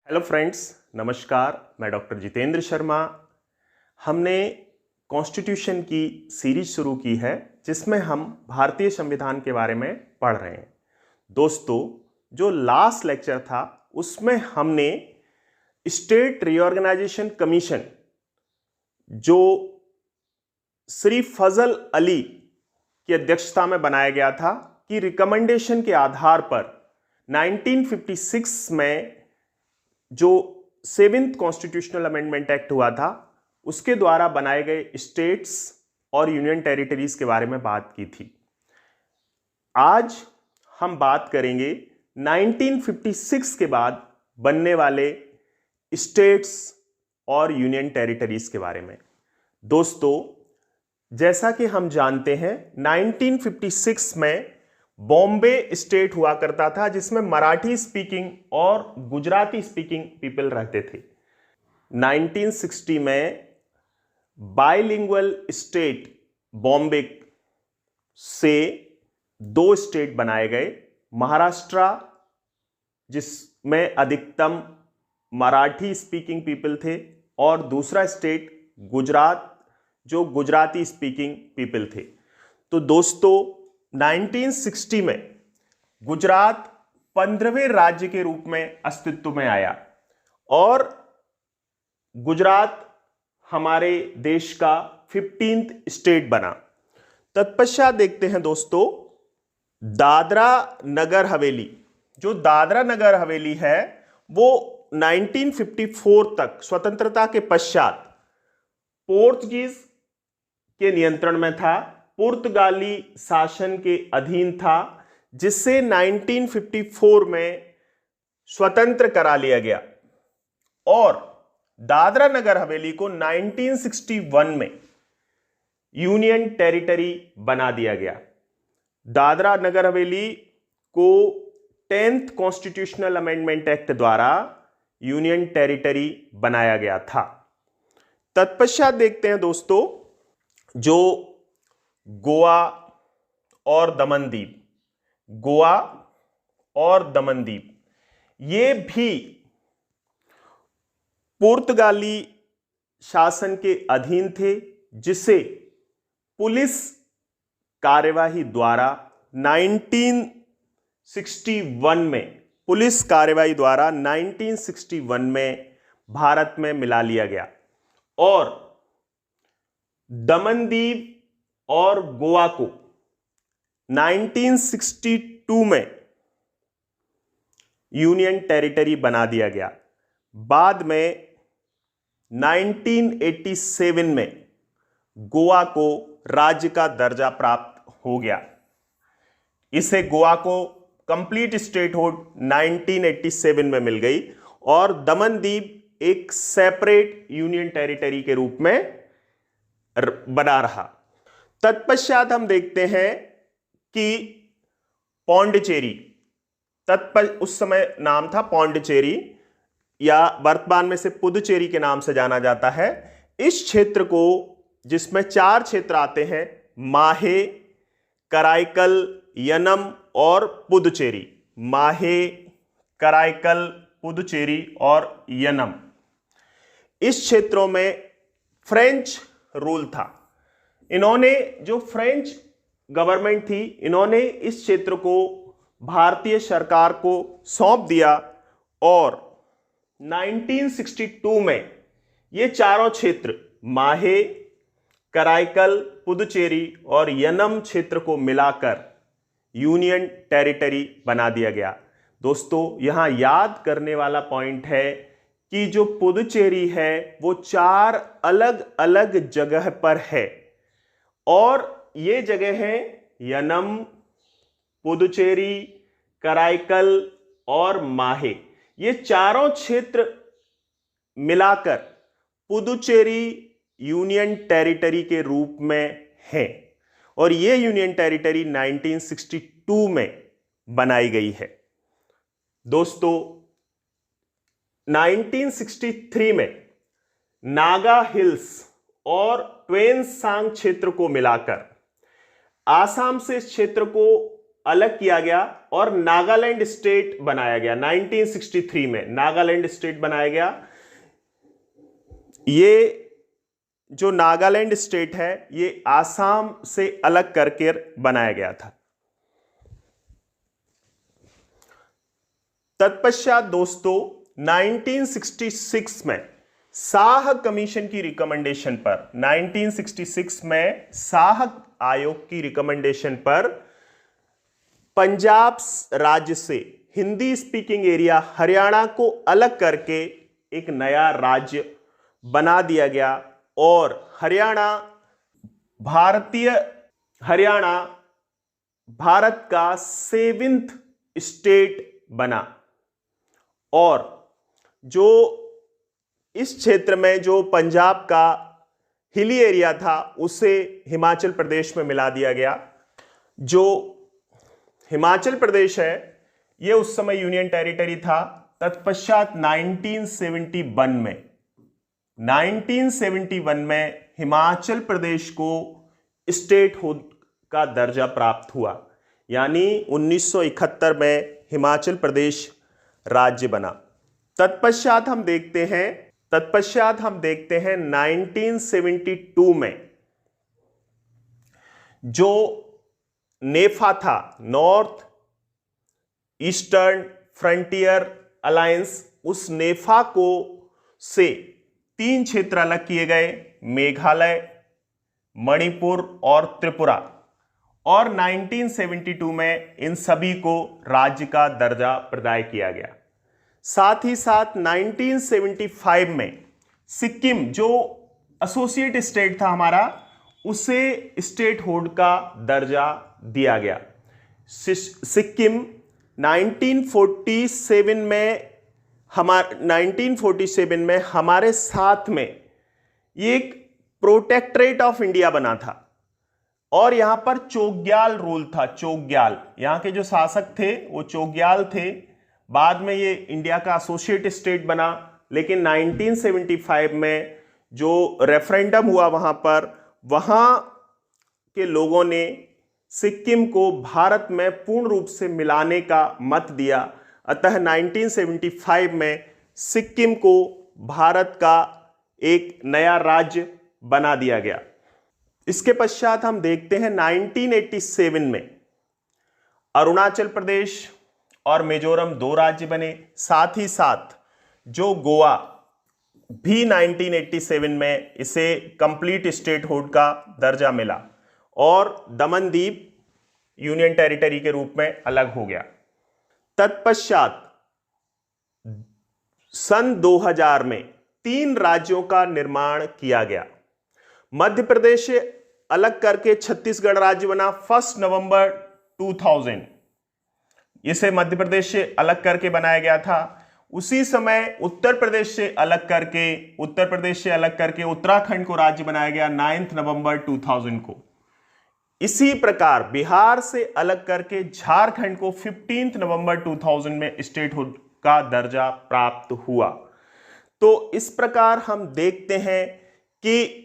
Hello friends, नमस्कार। मैं doctor Jitendra Sharma. हमने कॉन्स्टिट्यूशन की सीरीज शुरू की है जिसमें हम भारतीय संविधान के बारे में पढ़ रहे हैं। दोस्तों, जो लास्ट लेक्चर था उसमें हमने स्टेट रीऑर्गेनाइजेशन कमीशन जो श्री फजल अली की अध्यक्षता में बनाया गया था कि रिकमेंडेशन के आधार पर 1956 में जो 7th कॉन्स्टिट्यूशनल अमेंडमेंट एक्ट हुआ था उसके द्वारा बनाए गए स्टेट्स और यूनियन टेरिटरीज के बारे में बात की थी। आज हम बात करेंगे 1956 के बाद बनने वाले स्टेट्स और यूनियन टेरिटरीज के बारे में। दोस्तों, जैसा कि हम जानते हैं 1956 में बॉम्बे स्टेट हुआ करता था जिसमें मराठी स्पीकिंग और गुजराती स्पीकिंग पीपल रहते थे। 1960 में बाइलिंगुअल स्टेट बॉम्बे से दो स्टेट बनाए गए, महाराष्ट्र जिसमें अधिकतम मराठी स्पीकिंग पीपल थे और दूसरा स्टेट गुजरात जो गुजराती स्पीकिंग पीपल थे। तो दोस्तों, 1960 में गुजरात 15वें राज्य के रूप में अस्तित्व में आया और गुजरात हमारे देश का 15th स्टेट बना। तत्पश्चात देखते हैं दोस्तों, दादरा नगर हवेली। जो दादरा नगर हवेली है वो 1954 तक स्वतंत्रता के पश्चात पोर्तुगीज के नियंत्रण में था, पुर्तगाली शासन के अधीन था, जिससे 1954 में स्वतंत्र करा लिया गया और दादरा नगर हवेली को 1961 में यूनियन टेरिटरी बना दिया गया। दादरा नगर हवेली को 10th कॉन्स्टिट्यूशनल अमेंडमेंट एक्ट द्वारा यूनियन टेरिटरी बनाया गया था। तत्पश्चात देखते हैं दोस्तों, जो गोवा और दमनदीप, गोवा और दमनदीप ये भी पुर्तगाली शासन के अधीन थे, जिसे पुलिस कार्यवाही द्वारा 1961 में भारत में मिला लिया गया और दमनदीप और गोवा को 1962 में यूनियन टेरिटरी बना दिया गया। बाद में 1987 में गोवा को राज्य का दर्जा प्राप्त हो गया। इसे गोवा को कंप्लीट स्टेटहुड 1987 में मिल गई और दमनदीप एक सेपरेट यूनियन टेरिटरी के रूप में बना रहा। तत्पश्चात हम देखते हैं कि पौंडीचेरी, उस समय नाम था पौंडीचेरी या वर्तमान में से पुदुचेरी के नाम से जाना जाता है। इस क्षेत्र को, जिसमें 4 क्षेत्र आते हैं, माहे, कराईकल, यनम और पुदुचेरी। माहे, कराईकल, पुदुचेरी और यनम, इस क्षेत्रों में फ्रेंच रूल था। इन्होंने, जो फ्रेंच गवर्नमेंट थी, इन्होंने इस क्षेत्र को भारतीय सरकार को सौंप दिया और 1962 में ये चारों क्षेत्र माहे, कराईकल, पुदुचेरी और यनम क्षेत्र को मिलाकर यूनियन टेरिटरी बना दिया गया। दोस्तों, यहां याद करने वाला पॉइंट है कि जो पुदुचेरी है वो 4 अलग अलग जगह पर है और ये जगह है यनम, पुदुचेरी, कराईकल और माहे। ये चारों क्षेत्र मिलाकर पुदुचेरी यूनियन टेरिटरी के रूप में है और ये यूनियन टेरिटरी 1962 में बनाई गई है। दोस्तों, 1963 में नागा हिल्स और ट्वेंसांग क्षेत्र को मिलाकर आसाम से इस क्षेत्र को अलग किया गया और नागालैंड स्टेट बनाया गया। 1963 में नागालैंड स्टेट बनाया गया। ये जो नागालैंड स्टेट है ये आसाम से अलग करके बनाया गया था। तत्पश्चात दोस्तों 1966 में शाह कमीशन की रिकमेंडेशन पर 1966 में शाह आयोग की रिकमेंडेशन पर पंजाब राज्य से हिंदी स्पीकिंग एरिया हरियाणा को अलग करके एक नया राज्य बना दिया गया और हरियाणा भारत का 7th स्टेट बना। और जो इस क्षेत्र में जो पंजाब का हिली एरिया था उसे हिमाचल प्रदेश में मिला दिया गया। जो हिमाचल प्रदेश है यह उस समय यूनियन टेरिटरी था। तत्पश्चात 1971 में हिमाचल प्रदेश को स्टेट का दर्जा प्राप्त हुआ, यानी 1971 में हिमाचल प्रदेश राज्य बना। तत्पश्चात हम देखते हैं 1972 में जो नेफा था, नॉर्थ ईस्टर्न फ्रंटियर अलायंस, उस नेफा को से 3 क्षेत्र अलग किए गए, मेघालय, मणिपुर और त्रिपुरा। और 1972 में इन सभी को राज्य का दर्जा प्रदान किया गया। साथ ही साथ 1975 में सिक्किम जो एसोसिएट स्टेट था हमारा, उसे स्टेट होल्ड का दर्जा दिया गया। सिक्किम 1947 में हमारे साथ में ये एक प्रोटेक्टरेट ऑफ इंडिया बना था और यहां पर चोग्याल रूल था। चोग्याल यहां के जो शासक थे वो चोग्याल थे। बाद में ये इंडिया का एसोसिएट स्टेट बना, लेकिन 1975 में जो रेफरेंडम हुआ वहां के लोगों ने सिक्किम को भारत में पूर्ण रूप से मिलाने का मत दिया। अतः 1975 में सिक्किम को भारत का एक नया राज्य बना दिया गया। इसके पश्चात हम देखते हैं 1987 में अरुणाचल प्रदेश और मिजोरम 2 राज्य बने। साथ ही साथ जो गोवा भी 1987 में इसे कंप्लीट स्टेट हुड का दर्जा मिला और दमन-दीव यूनियन टेरिटरी के रूप में अलग हो गया। तत्पश्चात सन 2000 में 3 राज्यों का निर्माण किया गया। मध्य प्रदेश से अलग करके छत्तीसगढ़ राज्य बना 1 नवंबर 2000। इसे मध्य प्रदेश से अलग करके बनाया गया था। उसी समय उत्तर प्रदेश से अलग करके उत्तराखंड को राज्य बनाया गया 9 नवंबर 2000 को। इसी प्रकार बिहार से अलग करके झारखंड को 15 नवंबर 2000 में स्टेटहुड का दर्जा प्राप्त हुआ। तो इस प्रकार हम देखते हैं कि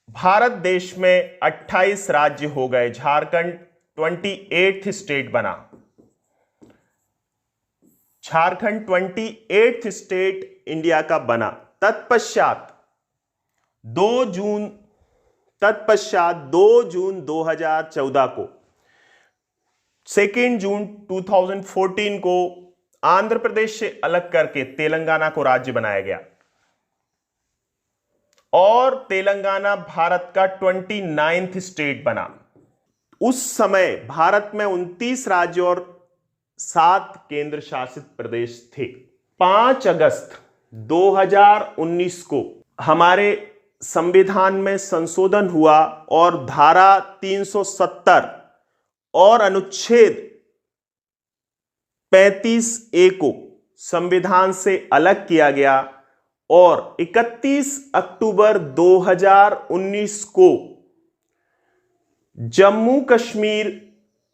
भारत देश में 28 राज्य हो गए। झारखंड 28th स्टेट बना। झारखंड 28th स्टेट इंडिया का बना। तत्पश्चात 2 जून 2014 को 2 जून 2014 को आंध्र प्रदेश से अलग करके तेलंगाना को राज्य बनाया गया और तेलंगाना भारत का 29th स्टेट बना। उस समय भारत में 29 राज्य और 7 केंद्र शासित प्रदेश थे। 5 अगस्त 2019 को हमारे संविधान में संशोधन हुआ और धारा 370 और अनुच्छेद 35A को संविधान से अलग किया गया और 31 अक्टूबर 2019 को जम्मू कश्मीर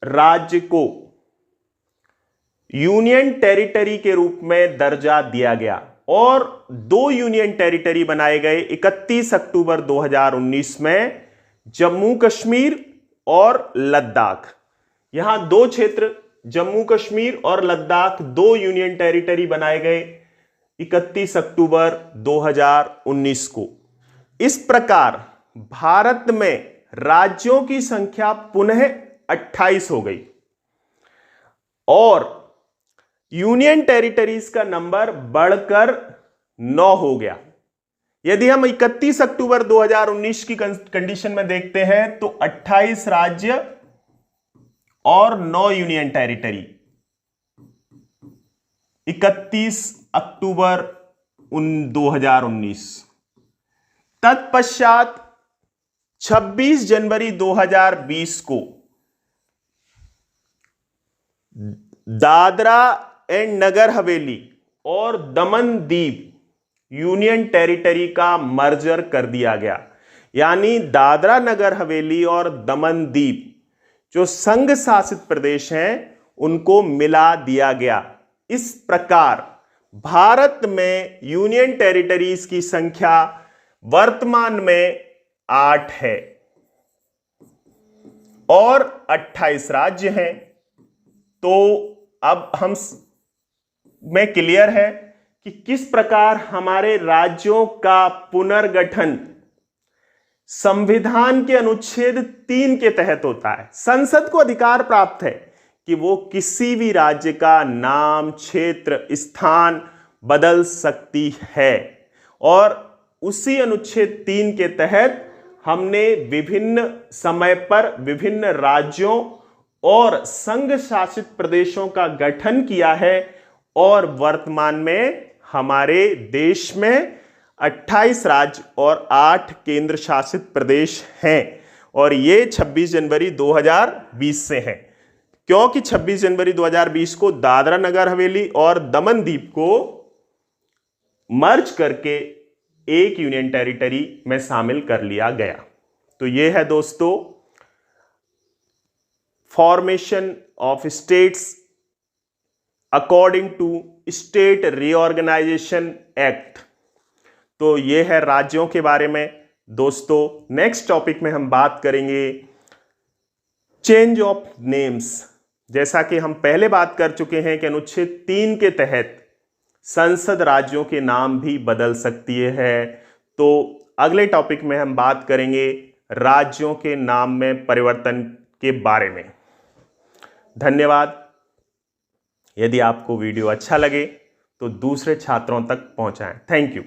राज्य को यूनियन टेरिटरी के रूप में दर्जा दिया गया और 2 यूनियन टेरिटरी बनाए गए 31 अक्टूबर 2019 में, जम्मू कश्मीर और लद्दाख। यहां 2 क्षेत्र जम्मू कश्मीर और लद्दाख 2 यूनियन टेरिटरी बनाए गए 31 अक्टूबर 2019 को। इस प्रकार भारत में राज्यों की संख्या पुनः 28 हो गई और यूनियन टेरिटरीज का नंबर बढ़कर 9 हो गया। यदि हम 31 अक्टूबर 2019 की कंडीशन में देखते हैं तो 28 राज्य और 9 यूनियन टेरिटरी 31 अक्टूबर 2019। तत्पश्चात 26 जनवरी 2020 को दादरा एंड नगर हवेली और दमन दीव यूनियन टेरिटरी का मर्जर कर दिया गया, यानी दादरा नगर हवेली और दमन दीव जो संघ शासित प्रदेश हैं उनको मिला दिया गया। इस प्रकार भारत में यूनियन टेरिटरीज की संख्या वर्तमान में 8 है और 28 राज्य हैं। तो अब हम में क्लियर है कि किस प्रकार हमारे राज्यों का पुनर्गठन संविधान के अनुच्छेद 3 के तहत होता है। संसद को अधिकार प्राप्त है कि वो किसी भी राज्य का नाम, क्षेत्र, स्थान बदल सकती है और उसी अनुच्छेद 3 के तहत हमने विभिन्न समय पर विभिन्न राज्यों और संघ शासित प्रदेशों का गठन किया है और वर्तमान में हमारे देश में 28 राज्य और 8 केंद्र शासित प्रदेश हैं और ये 26 जनवरी 2020 से हैं, क्योंकि 26 जनवरी 2020 को दादरा नगर हवेली और दमन दीव को मर्ज करके एक यूनियन टेरिटरी में शामिल कर लिया गया। तो ये है दोस्तों formation of states according to state reorganisation act. तो ये है राज्यों के बारे में। दोस्तों नेक्स्ट टॉपिक में हम बात करेंगे चेंज ऑफ नेम्स। जैसा कि हम पहले बात कर चुके हैं कि अनुच्छेद 3 के तहत संसद राज्यों के नाम भी बदल सकती है। तो अगले टॉपिक में हम बात करेंगे राज्यों के नाम में परिवर्तन के बारे में। धन्यवाद। यदि आपको वीडियो अच्छा लगे तो दूसरे छात्रों तक पहुंचाएं। Thank you.